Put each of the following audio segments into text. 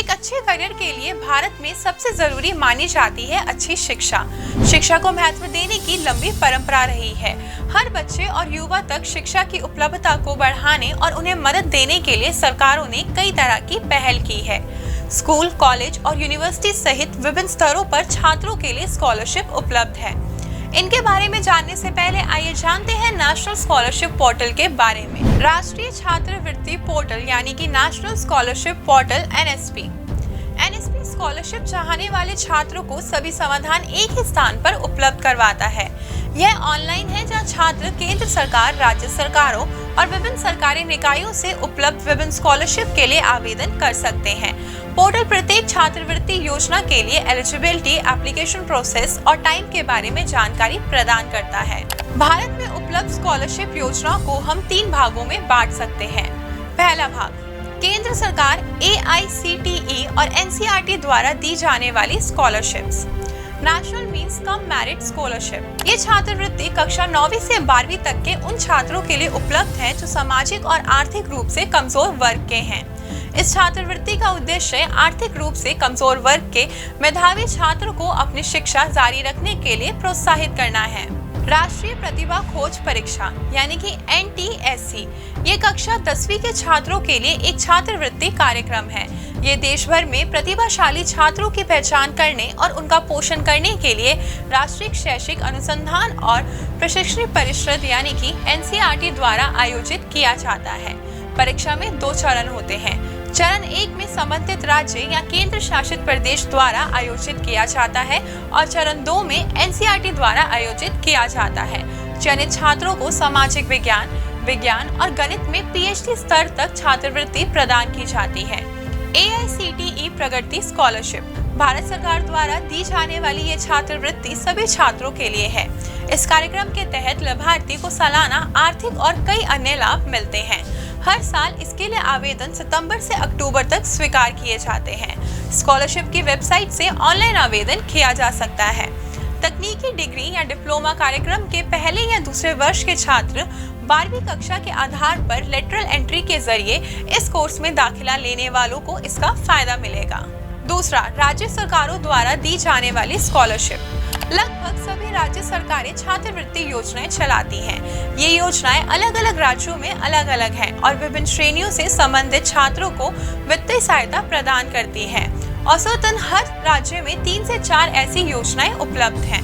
एक अच्छे करियर के लिए भारत में सबसे जरूरी मानी जाती है अच्छी शिक्षा। शिक्षा को महत्व देने की लंबी परंपरा रही है। हर बच्चे और युवा तक शिक्षा की उपलब्धता को बढ़ाने और उन्हें मदद देने के लिए सरकारों ने कई तरह की पहल की है। स्कूल, कॉलेज और यूनिवर्सिटी सहित विभिन्न स्तरों पर छात्रों के लिए स्कॉलरशिप उपलब्ध है। इनके बारे में जानने से पहले आइए जानते हैं नेशनल स्कॉलरशिप पोर्टल के बारे में। राष्ट्रीय छात्रवृत्ति पोर्टल यानी कि national scholarship portal NSP scholarship चाहने वाले छात्रों को सभी समाधान एक ही स्थान पर उपलब्ध करवाता है। यह ऑनलाइन है जहां छात्र केंद्र सरकार, राज्य सरकारों और विभिन्न सरकारी निकायों से उपलब्ध विभिन्न स्कॉलरशिप के लिए आवेदन कर सकते हैं। पोर्टल प्रत्येक छात्रवृत्ति योजना के लिए एलिजिबिलिटी, एप्लीकेशन प्रोसेस और टाइम के बारे में जानकारी प्रदान करता है। भारत में उपलब्ध स्कॉलरशिप योजनाओं को हम 3 भागों में बांट सकते हैं। पहला भाग केंद्र सरकार, AICTE और NCERT द्वारा दी जाने वाली scholarships. National means cum merit scholarship. ये छात्रवृत्ति कक्षा 9वीं से 12वीं तक के उन छात्रों के लिए उपलब्ध है जो सामाजिक और आर्थिक रूप से कमजोर वर्ग के हैं। इस छात्रवृत्ति का उद्देश्य आर्थिक रूप से कमजोर वर्ग के मेधावी छात्रों को अपनी शिक्षा जारी रखने के लिए प्रोत्साहित करना है। राष्ट्रीय प्रतिभा खोज परीक्षा यानी कि NTSC ये कक्षा 10वीं के छात्रों के लिए एक छात्रवृत्ति कार्यक्रम है। ये देश भर में प्रतिभाशाली छात्रों की पहचान करने और उनका पोषण करने के लिए राष्ट्रीय शैक्षिक अनुसंधान और प्रशिक्षण परिषद यानी कि NCERT द्वारा आयोजित किया जाता है। परीक्षा में 2 चरण होते हैं। चरण 1 में संबंधित राज्य या केंद्र शासित प्रदेश द्वारा आयोजित किया जाता है और चरण 2 में NCERT द्वारा आयोजित किया जाता है। चयनित छात्रों को सामाजिक विज्ञान और गणित में PhD स्तर तक छात्रवृत्ति प्रदान की जाती है। AICTE प्रगति स्कॉलरशिप भारत सरकार द्वारा दी जाने वाली ये छात्रवृत्ति सभी छात्रों के लिए है। इस कार्यक्रम के तहत लाभार्थी को सालाना आर्थिक और कई अन्य लाभ मिलते हैं। हर साल इसके लिए आवेदन सितंबर से अक्टूबर तक स्वीकार किए जाते हैं। स्कॉलरशिप की वेबसाइट से ऑनलाइन आवेदन किया जा सकता है। तकनीकी डिग्री या डिप्लोमा कार्यक्रम के पहले या दूसरे वर्ष के छात्र 12वीं कक्षा के आधार पर लेटरल एंट्री के जरिए इस कोर्स में दाखिला लेने वालों को इसका फायदा मिलेगा। दूसरा, राज्य सरकारों द्वारा दी जाने वाली स्कॉलरशिप। लगभग सभी राज्य सरकारें छात्रवृत्ति योजनाएं चलाती हैं। ये योजनाएं अलग अलग राज्यों में अलग अलग हैं और विभिन्न श्रेणियों से संबंधित छात्रों को वित्तीय सहायता प्रदान करती हैं। औसतन हर राज्य में 3 से 4 ऐसी योजनाएं उपलब्ध हैं।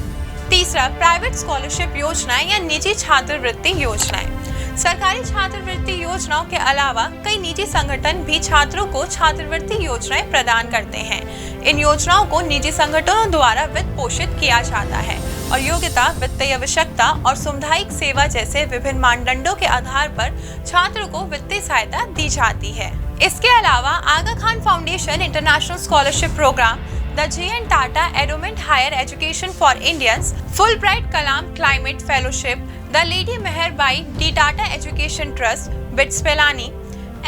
तीसरा, प्राइवेट स्कॉलरशिप योजनाएं या निजी छात्रवृत्ति योजनाएं। सरकारी छात्रवृत्ति योजनाओं के अलावा कई निजी संगठन भी छात्रों को छात्रवृत्ति योजनाएं प्रदान करते हैं। इन योजनाओं को निजी संगठनों द्वारा वित्त पोषित किया जाता है और योग्यता, वित्तीय आवश्यकता और सामुदायिक सेवा जैसे विभिन्न मानदंडों के आधार पर छात्रों को वित्तीय सहायता दी जाती है। इसके अलावा Aga Khan foundation international scholarship programme, the JN Tata endowment higher education for Indians, Fulbright Kalam climate fellowship, the lady Mehrbai D Tata education trust, BITS Pilani,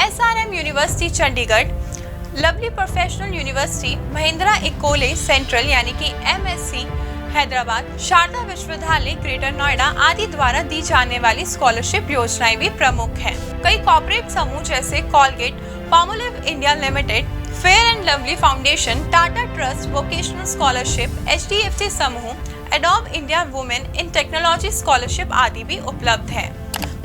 SRM university Chandigarh, lovely professional university, Mahindra Ecole Centrale यानी कि MSc हैदराबाद, शारदा विश्वविद्यालय ग्रेटर नोएडा आदि द्वारा दी जाने वाली स्कॉलरशिप योजनाएं भी प्रमुख हैं। कई कॉर्पोरेट समूह जैसे Colgate, Palmolive India limited, fair and lovely foundation, Tata trust vocational scholarship, HDFC समूह, adobe India women in technology scholarship आदि भी उपलब्ध है।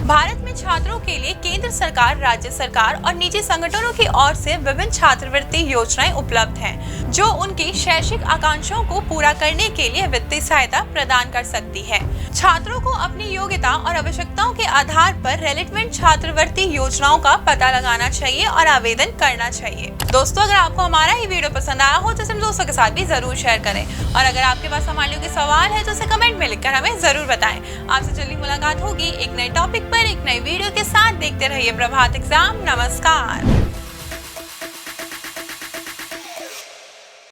भारत में छात्रों के लिए केंद्र सरकार, राज्य सरकार और निजी संगठनों की ओर से विभिन्न छात्रवृत्ति योजनाएं उपलब्ध हैं, जो उनकी शैक्षिक आकांक्षाओं को पूरा करने के लिए वित्तीय सहायता प्रदान कर सकती है। छात्रों को अपनी योग्यता और आवश्यकताओं के आधार पर रेलेवेंट छात्रवृत्ति योजनाओं का पता लगाना चाहिए और आवेदन करना चाहिए। दोस्तों, अगर आपको हमारा ये वीडियो पसंद आया हो तो इसे दोस्तों के साथ भी जरूर शेयर करें और अगर आपके पास हमारे लिए सवाल है तो उसे कमेंट में लिखकर हमें जरूर बताएं। आपसे जल्दी मुलाकात होगी एक नए टॉपिक पर, एक नई वीडियो के साथ। देखते रहिए प्रभात एग्जाम। नमस्कार।